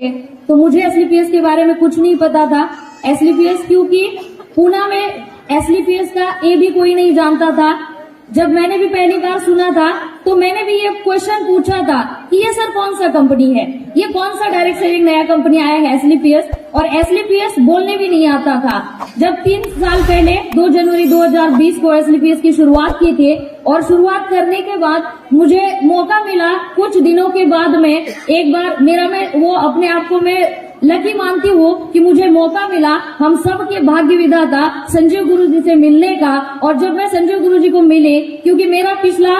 तो मुझे एसलीपीएस के बारे में कुछ नहीं पता था। एसलीपीएस क्योंकि पूना में एसलीपीएस का ए भी कोई नहीं जानता था। जब मैंने भी पहली बार सुना था तो मैंने भी ये क्वेश्चन पूछा था कि ये सर कौन सा कंपनी है, ये कौन सा डायरेक्ट सेलिंग नया कंपनी आया है एसलीपीएस, और एसलीपीएस बोलने भी नहीं आता था। जब 3 साल पहले 2 जनवरी 2020 को एसलीपीएस की शुरुआत की थी और शुरुआत करने के बाद मुझे मौका मिला कुछ दिनों के बाद में एक बार मैं वो अपने आप को मैं लकी मानती हूँ कि मुझे मौका मिला हम सब के भाग्य विधाता संजीव गुरु जी से मिलने का। और जब मैं संजीव गुरु जी को मिली, क्योंकि मेरा पिछला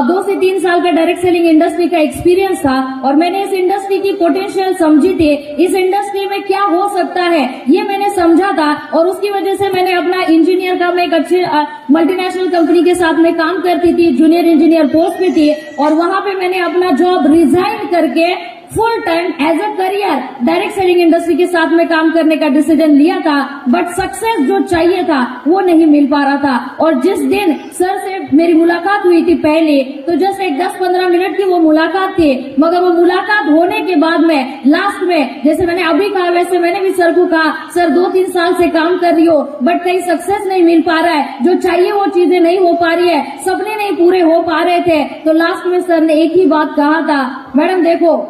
2 से 3 साल का डायरेक्ट सेलिंग इंडस्ट्री का एक्सपीरियंस था और मैंने इस इंडस्ट्री की पोटेंशियल समझी थी, इस इंडस्ट्री में क्या हो सकता है ये मैंने समझा था। और उसकी वजह से मैंने अपना इंजीनियर का, मैं एक अच्छे मल्टीनेशनल कंपनी के साथ में काम करती थी, जूनियर इंजीनियर पोस्ट पे थी, और वहां पे मैंने अपना जॉब रिजाइन करके full time as a career direct selling industry के साथ में काम करने का डिसीजन लिया था। बट सक्सेस जो चाहिए था वो नहीं मिल पा रहा था। और जिस दिन सर से मेरी मुलाकात हुई थी पहले, तो जस्ट एक 10-15 मिनट की वो मुलाकात थी, मगर वो मुलाकात होने के बाद में लास्ट में, जैसे मैंने अभी कहा वैसे मैंने भी सर को कहा, सर 2-3 साल से काम कर रही हो बट कहीं सक्सेस नहीं मिल पा रहा है, जो चाहिए वो चीजें नहीं हो पा रही है, सपने नहीं पूरे हो पा रहे थे। तो लास्ट में सर ने एक ही बात कहा था, मैडम देखो,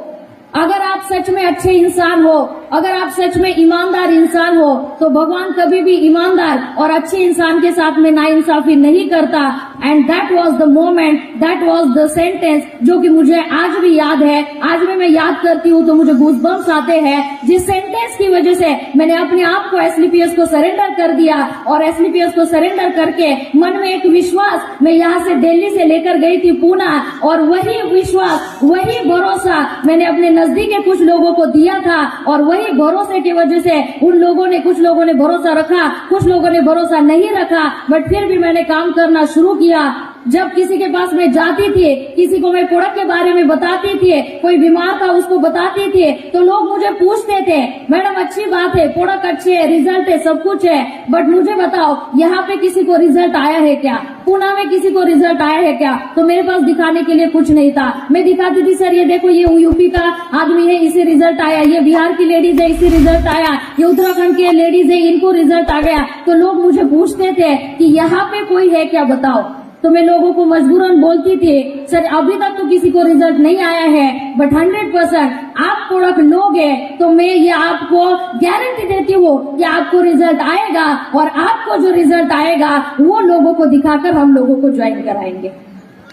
अगर आप सच में अच्छे इंसान हो, अगर आप सच में ईमानदार इंसान हो, तो भगवान कभी भी ईमानदार और अच्छे इंसान के साथ में नाइंसाफी नहीं करता। And that was the moment, that was the sentence जो कि मुझे आज भी याद है। आज भी मैं याद करती हूँ तो मुझे गूज़बम्प्स आते हैं, जिस सेंटेंस की वजह से मैंने अपने आप को एसलीपीएस को सरेंडर कर दिया। और एसलीपीएस को सरेंडर करके मन में एक विश्वास, मैं यहाँ से दिल्ली से लेकर गई थी पूना, और वही विश्वास, वही भरोसा मैंने अपने नजदीक के कुछ लोगों को दिया था। और वही भरोसे की वजह से उन लोगों ने, कुछ लोगों ने भरोसा रखा, कुछ लोगों ने भरोसा नहीं रखा, बट फिर भी मैंने काम करना शुरू किया। जब किसी के पास मैं जाती थी, किसी को मैं प्रोडक्ट के बारे में बताती थी, कोई बीमार था उसको बताती थी, तो लोग मुझे पूछते थे, मैडम अच्छी बात है, प्रोडक्ट अच्छे है, रिजल्ट है, सब कुछ है, बट मुझे बताओ यहाँ पे किसी को रिजल्ट आया है क्या, पूना में किसी को रिजल्ट आया है क्या? तो मेरे पास दिखाने के लिए कुछ नहीं था। मैं दिखाती थी, सर ये देखो, ये यूपी का आदमी है, इसे रिजल्ट आया, ये बिहार की लेडीज है, इसे रिजल्ट आया, ये उत्तराखंड की लेडीज है, इनको रिजल्ट आ गया। तो लोग मुझे पूछते थे कि यहाँ पे कोई है क्या, बताओ। तो मैं लोगों को मजबूरन बोलती थी, सर अभी तक तो किसी को रिजल्ट नहीं आया है, बट 100% आप प्रोडक्ट लोगे तो मैं ये आपको गारंटी देती हूँ कि आपको रिजल्ट आएगा। और आपको जो रिजल्ट आएगा वो लोगों को दिखाकर हम लोगों को ज्वाइन कराएंगे।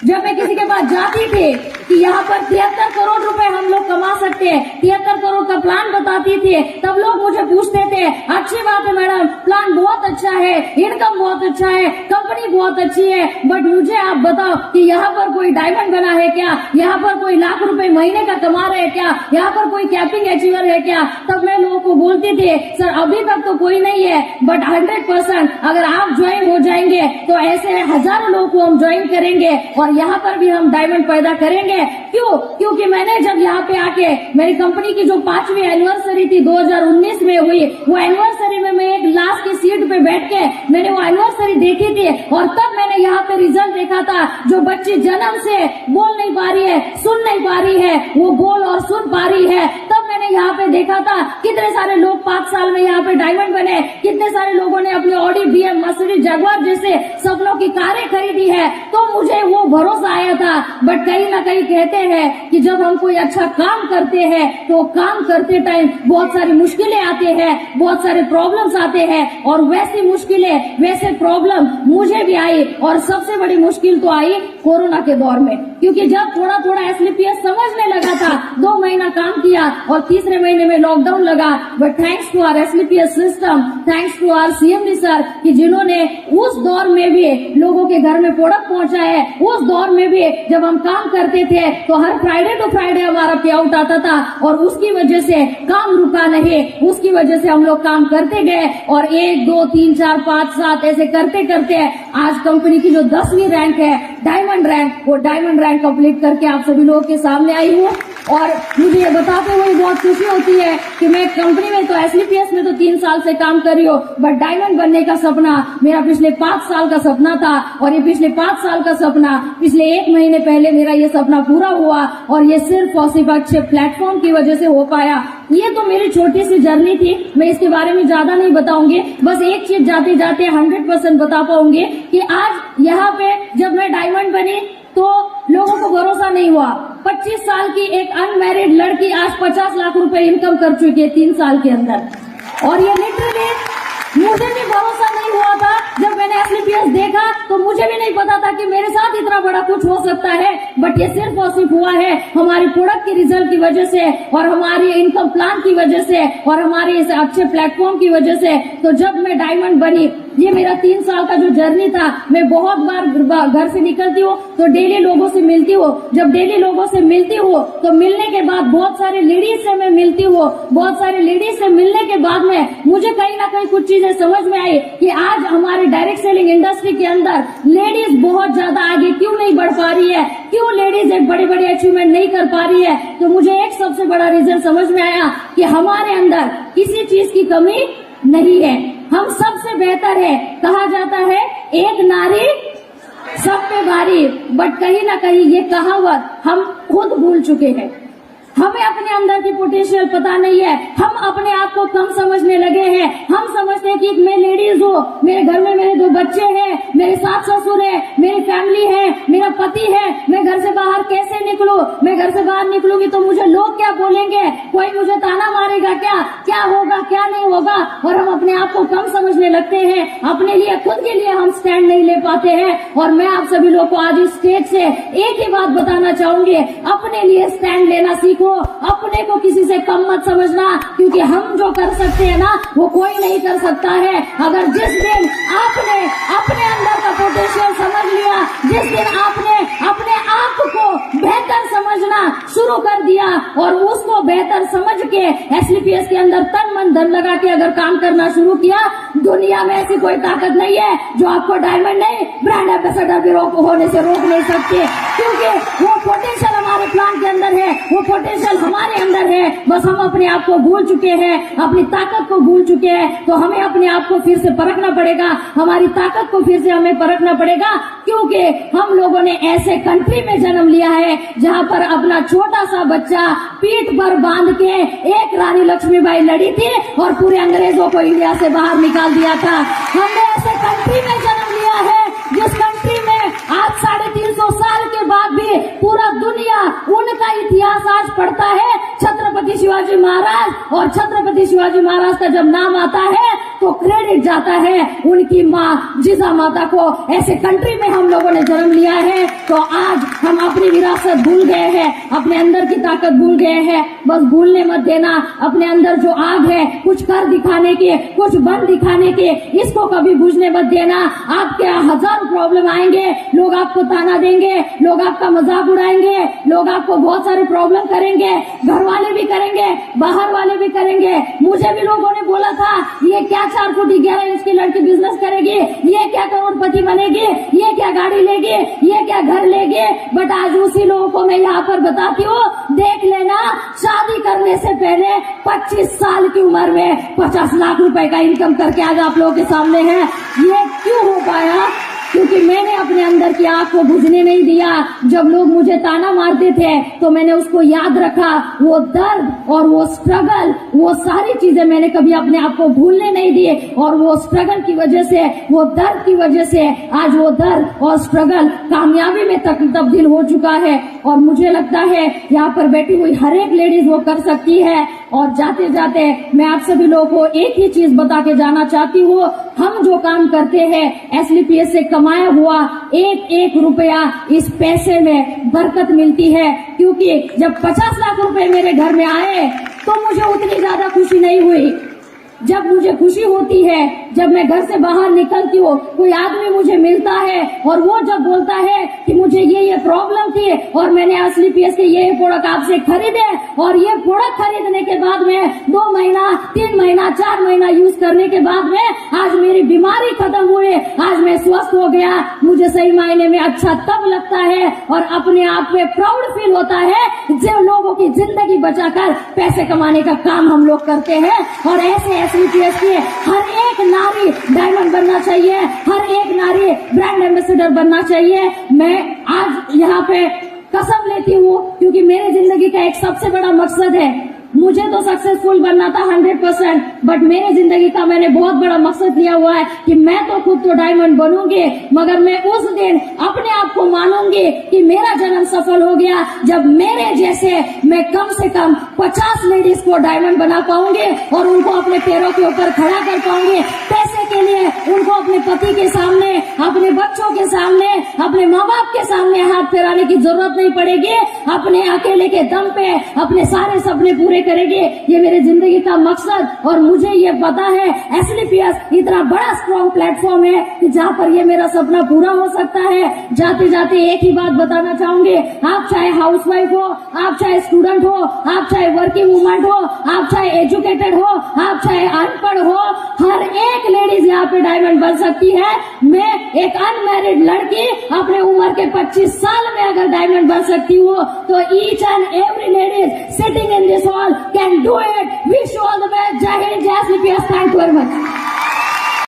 जब मैं किसी के पास जाती थी कि यहाँ पर 73 करोड़ रुपए हम लोग कमा सकते हैं, 73 करोड़ का प्लान बताती थी, तब लोग मुझे पूछते थे, अच्छी बात है मैडम, प्लान बहुत अच्छा है, इनकम बहुत अच्छा है, कंपनी बहुत अच्छी है, बट मुझे आप बताओ कि यहाँ पर कोई डायमंड बना है क्या, यहाँ पर कोई लाख रुपए महीने का कमा रहे हैं क्या, यहाँ पर कोई कैपिंग अचीवर है क्या? तब मैं लोगों को बोलती थी, सर अभी तक तो कोई नहीं है, बट 100% अगर आप ज्वाइन हो जाएंगे तो ऐसे हजारों लोगों को हम ज्वाइन करेंगे और यहाँ पर भी हम डायमंड पैदा करेंगे। क्यों? क्योंकि मैंने जब यहाँ पे आके मेरी कंपनी की जो 5वीं एनिवर्सरी थी 2019 में हुई, वो एनिवर्सरी में मैं एक लास्ट की सीट पे बैठ के मैंने वो एनिवर्सरी देखी थी, और तब मैंने यहाँ पे रिजल्ट देखा था। जो बच्ची जन्म से बोल नहीं पा रही है, सुन नहीं पा रही है, वो बोल और सुन पा रही है। तब मैंने यहाँ पे देखा था कितने सारे लोग 5 साल में यहाँ पे डायमंड बने, कितने सारे लोगों ने अपनी ऑडी, बीएम, मर्सिडीज, जगुआर जैसे सपनों की कारें खरीदी है। तो मुझे वो भरोसा आया था। बट कहीं ना कहीं कहते हैं कि जब हम कोई अच्छा काम करते हैं तो काम करते टाइम बहुत सारी मुश्किलें आते हैं, बहुत सारे प्रॉब्लम्स आते हैं, और वैसी मुश्किलें, वैसे प्रॉब्लम मुझे भी आई। और सबसे बड़ी मुश्किल तो आई कोरोना के दौर में, क्योंकि जब थोड़ा थोड़ा एसलीपीएस समझने लगा था, 2 महीना काम किया और तीसरे महीने में लॉकडाउन लगा। But thanks to our SLPS system, thanks to our CMD sir, कि जिन्होंने उस दौर में भी लोगों के घर में प्रोडक्ट पहुंचा है। उस दौर में भी जब हम काम करते थे तो हर फ्राइडे टू फ्राइडे हमारा पे आउट आता था, और उसकी वजह से काम रुका नहीं, उसकी वजह से हम लोग काम करते गए, और 1, 2, 3, 4, 5, 7 ऐसे करते करते आज कंपनी की जो 10वीं रैंक है, डायमंड रैंक, वो डायमंड रैंक कंप्लीट करके आप सभी लोगों के सामने आई हूँ। और मुझे ये बताते हुए बहुत खुशी होती बोलती है कि मैं कंपनी में तो एसलीपीएस में तो 3 साल से काम कर रही हूँ, बट डायमंड बनने का सपना मेरा पिछले 5 साल का सपना था, और ये पिछले 5 साल का सपना पिछले 1 महीने पहले मेरा ये सपना पूरा हुआ, और ये सिर्फ और सिर्फ अच्छे प्लेटफॉर्म की वजह से हो पाया। ये तो मेरी छोटी सी जर्नी थी, मैं इसके बारे में ज्यादा नहीं बताऊंगी, बस एक चीज जाते जाते 100% बता पाऊंगी कि आज यहाँ पे जब मैं डायमंड बनी तो लोगों को भरोसा नहीं हुआ। 25 साल की एक अनमैरिड लड़की आज 50 लाख रुपए इनकम कर चुकी है 3 साल के अंदर, और ये लिटरली मुझे भी भरोसा नहीं हुआ था। जब मैंने एसलीपीएस देखा तो मुझे भी नहीं पता था कि मेरे साथ इतना बड़ा कुछ हो सकता है, बट ये सिर्फ और सिर्फ हुआ है हमारी प्रोडक्ट की रिजल्ट की वजह से, और हमारी इनकम प्लान की वजह से, और हमारे इस अच्छे प्लेटफॉर्म की वजह से। तो जब मैं डायमंड बनी, ये मेरा 3 साल का जो जर्नी था, मैं बहुत बार घर से निकलती हूँ तो डेली लोगों से मिलती हूँ। जब डेली लोगों से मिलती हूँ तो मिलने के बाद बहुत सारे लेडीज से मैं मिलती हूँ, बहुत सारे लेडीज से मिलने के बाद में मुझे कहीं ना कहीं कुछ चीजें समझ में आई कि आज हमारे डायरेक्ट सेलिंग इंडस्ट्री के अंदर लेडीज बहुत ज्यादा आगे क्यों नहीं बढ़ पा रही है, क्यों लेडीज एक बड़े बड़े अचीवमेंट नहीं कर पा रही है। तो मुझे एक सबसे बड़ा रीजन समझ में आया कि हमारे अंदर किसी चीज की कमी नहीं है, हम सबसे बेहतर है। कहा जाता है एक नारी सब पे भारी, बट कहीं ना कहीं ये कहावत हम खुद भूल चुके हैं। हमें अपने अंदर की पोटेंशियल पता नहीं है, हम अपने आप को कम समझने लगे हैं। हम समझते हैं कि मैं लेडीज हूँ, मेरे घर में मेरे 2 बच्चे हैं, मेरे सास ससुर है, मेरी फैमिली है, मेरा पति है, मैं घर से बाहर कैसे निकलूं, मैं घर से बाहर निकलूंगी तो मुझे लोग क्या बोलेंगे, कोई मुझे ताना मारेगा क्या होगा क्या नहीं होगा, और हम अपने आप को कम समझने लगते हैं। अपने लिए खुद के लिए हम स्टैंड नहीं ले पाते हैं। और मैं आप सभी लोग को आज इस स्टेज से एक ही बात बताना चाहूंगी, अपने लिए स्टैंड लेना सीखो, अपने को किसी से कम मत समझना, क्योंकि हम जो कर सकते हैं ना वो कोई नहीं कर सकता है। अगर जिस दिन आपने अपने अंदर का पोटेंशियल समझ लिया, जिस दिन आपने अपने आप को बेहतर समझना शुरू कर दिया और उसको बेहतर समझ के एसलीपीएस के अंदर तन मन धन लगा के अगर काम करना शुरू किया, दुनिया में ऐसी कोई ताकत नहीं है जो आपको डायमंड नहीं ब्रांड एम्बेसडर भी होने से रोक नहीं सकती, क्योंकि वो पोटेंशियल हमारे प्लान के अंदर है, वो पोटेंशियल हमारे अंदर है। बस हम अपने आप को भूल चुके हैं, अपनी ताकत को भूल चुके हैं। तो हमें अपने आप को फिर से परखना पड़ेगा, हमारी ताकत को फिर से हमें परखना पड़ेगा, क्योंकि हम लोगों ने ऐसे कंट्री में जन्म लिया है जहां पर अपना छोटा सा बच्चा पीठ पर बांध के एक रानी लक्ष्मीबाई लड़ी थी और पूरे अंग्रेजों को इंडिया से बाहर निकाल दिया था। हमने ऐसे कंट्री में जन्म लिया है जिस कंट्री में आज 350 साल के बाद भी पूरा दुनिया उनका इतिहास आज पढ़ता है, छत्रपति शिवाजी महाराज। और छत्रपति शिवाजी महाराज का जब नाम आता है तो क्रेडिट जाता है उनकी माँ जिजा माता को। ऐसे कंट्री में हम लोगों ने जन्म लिया है, तो आज हम अपनी विरासत भूल गए हैं, अपने अंदर की ताकत भूल गए हैं। बस भूलने मत देना, अपने अंदर जो आग है कुछ कर दिखाने की, कुछ बन दिखाने की, इसको कभी बुझने मत देना। आपके 1000 प्रॉब्लम आएंगे, लोग आपको ताना देंगे, लोग आपका मजाक उड़ाएंगे, लोग आपको बहुत सारे प्रॉब्लम करेंगे, घर वाले भी करेंगे, बाहर वाले भी करेंगे। मुझे भी लोगों ने बोला था ये क्या 4 फुट 11 इंच की लड़की बिजनेस करेगी, ये क्या करोड़पति बनेगी, ये क्या गाड़ी लेगी, ये क्या घर लेगी। बट आज उसी लोगों को मैं यहाँ पर बताती हूँ, देख लेना, शादी करने से पहले 25 साल की उम्र में 50 लाख रुपए का इनकम करके आज आप लोगों के सामने है। ये क्यों हो पाया? क्योंकि मैंने अपने अंदर की आग को बुझने नहीं दिया। जब लोग मुझे ताना मारते थे तो मैंने उसको याद रखा, वो दर्द और वो स्ट्रगल, वो सारी चीजें मैंने कभी अपने आप को भूलने नहीं दिए। और वो स्ट्रगल की वजह से, वो दर्द की वजह से आज वो दर्द और स्ट्रगल कामयाबी में तब्दील हो चुका है। और मुझे लगता है यहाँ पर बैठी हुई हर एक लेडीज वो कर सकती है। और जाते जाते मैं आप सभी लोगों को एक ही चीज बता के जाना चाहती हूँ, हम जो काम करते हैं एसलीपीएस से कमाया हुआ एक एक रुपया, इस पैसे में बरकत मिलती है। क्योंकि जब 50 लाख रुपए मेरे घर में आए तो मुझे उतनी ज्यादा खुशी नहीं हुई, जब मुझे खुशी होती है, जब मैं घर से बाहर निकलती हूँ, कोई आदमी मुझे मिलता है और वो जब बोलता है कि मुझे ये प्रॉब्लम थी और मैंने एसलीपीएस के ये प्रोडक्ट आपसे खरीदे और ये प्रोडक्ट खरीदने के बाद में 2 महीना 3 महीना 4 महीना यूज करने के बाद में आज मेरी बीमारी खत्म हुई, आज मैं स्वस्थ हो गया। मुझे सही मायने में अच्छा तब लगता है और अपने आप में प्राउड फील होता है जो लोगों की जिंदगी बचाकर पैसे कमाने का काम हम लोग करते हैं। और ऐसे एसलीपीएस के हर एक नारी डायमंड बनना चाहिए, हर एक नारी ब्रांड एम्बेसडर बनना चाहिए। मैं आज यहाँ पे कसम लेती हूँ क्योंकि मेरे जिंदगी का एक सबसे बड़ा मकसद है, मुझे तो सक्सेसफुल बनना था 100%, बट मेरे जिंदगी का मैंने बहुत बड़ा मकसद लिया हुआ है कि मैं तो खुद तो डायमंड बनूंगी, मगर मैं उस दिन अपने आप को मानूंगी कि मेरा जन्म सफल हो गया जब मेरे जैसे मैं कम से कम 50 लेडीज को डायमंड बना पाऊंगी और उनको अपने पैरों के ऊपर खड़ा कर पाऊंगी। पैसे के लिए उनको अपने पति के सामने, अपने बच्चों के सामने, अपने माँ बाप के सामने हाथ फैलाने की जरूरत नहीं पड़ेगी। अपने अकेले के दम पे अपने सारे सपने पूरे करेंगे। ये मेरे जिंदगी का मकसद और मुझे ये पता है एसलीपीएस इतना बड़ा स्ट्रॉन्ग प्लेटफॉर्म है कि जहाँ पर ये मेरा सपना पूरा हो सकता है। जाते जाते एक ही बात बताना चाहूंगी, आप चाहे हाउसवाइफ हो, आप चाहे स्टूडेंट हो, आप चाहे वर्किंग वुमन हो, आप चाहे एजुकेटेड हो, आप चाहे अनपढ़ हो, हर एक लेडीज यहाँ पे डायमंड बन सकती है। मैं एक अनमैरिड लड़की अपने उम्र के 25 साल में अगर डायमंड बन सकती हूँ तो each and every ladies sitting in this hall can do it. Wish you all the best. Jai Hind, Jai SLPS. Thank you very much.